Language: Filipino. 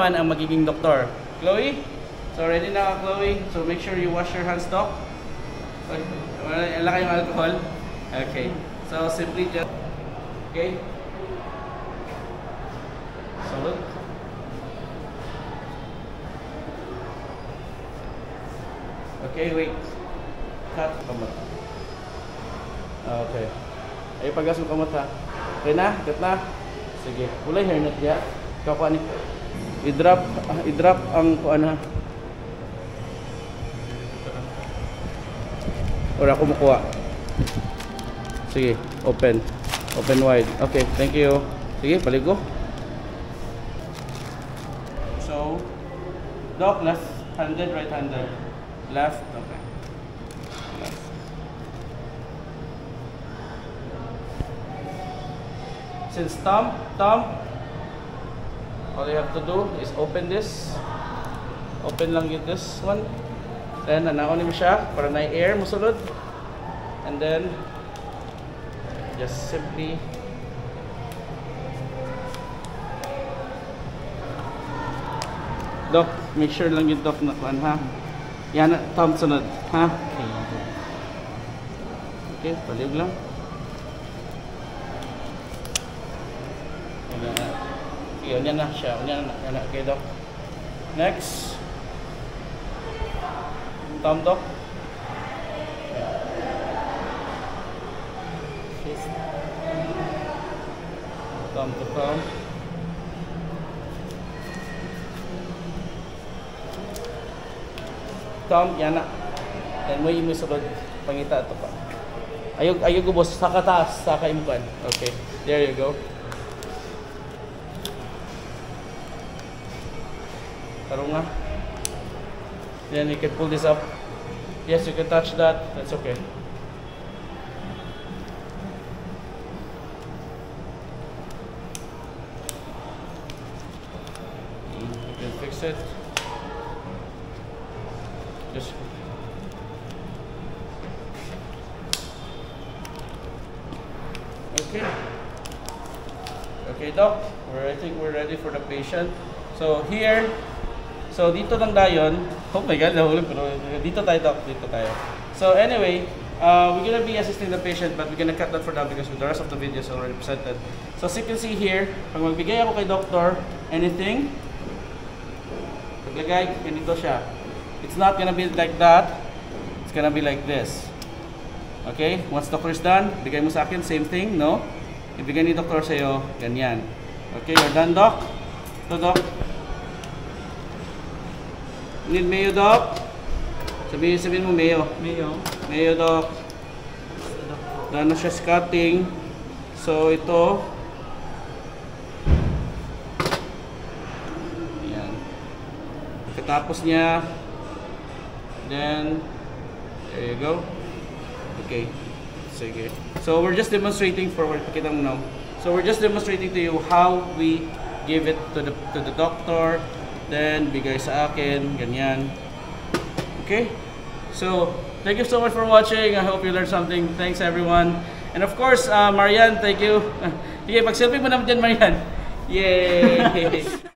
ang magiging doktor. Chloe? So ready na ka, Chloe? So make sure you wash your hands, Doc. Wala kayong alcohol? Okay. So simply just... Okay? So look. Okay, wait. Cut. Kamot. Okay. Ay pagas mo kamot ha. Okay na? Cut na? Sige. Ulay hairnet ya. Ikaw kuha ni. I-drop ang kuan ha. Ora ko makuha. Sige, open. Open wide. Okay, thank you. Sige, paligo. So, Doc, left-handed, right-handed. Left, okay. Left. Since thumb, all you have to do is open this. Open lang yun this one. Then, anaonin mo siya para na air musulod. And then, just simply Doc, make sure lang yung Doc na kuan ha. Yan, thumb sunod ha. Okay, palig lang. Yun, yan na siya. Yan na. Okay, Doc. Next. Thumb, Doc. Thumb to thumb. Thumb, yan na. Then mo yung sulod. Pangita ito pa. Ayog ubos. Saka taas. Saka imukan. Okay. There you go. Tarong nga. Then you can pull this up. Yes, you can touch that. That's okay. You can fix it. Just okay. Okay, Doc. I think we're ready for the patient. So here. So dito lang dayon. Oh my God, nahulog ko. Dito tayo, Doc. Dito tayo. So anyway, we're gonna be assisting the patient, but we're gonna cut that for now because the rest of the video is already presented. So as you can see here, pag magbigay ako kay doctor, anything, paglagay, ganito siya. It's not gonna be like that. It's gonna be like this. Okay? Once doctor is done, bigay mo sa akin, same thing, no? Ibigay ni doctor sa'yo, ganyan. Okay, you're done, Doc? Ito, Doc. Need mayo, Doc? Sabihin mo mayo. Mayo, Doc. Dano siya cutting. So, ito. Ayan. Pagkatapos niya, then, there you go. Okay. Sige. So, we're just demonstrating for what kita mo now. So, we're just demonstrating to you how we give it to the doctor. Then, bigay sa akin, ganyan. Okay? So, thank you so much for watching. I hope you learned something. Thanks, everyone. And of course, Marian, thank you. Sige, pag-selfie mo naman dyan, Marian. Yay!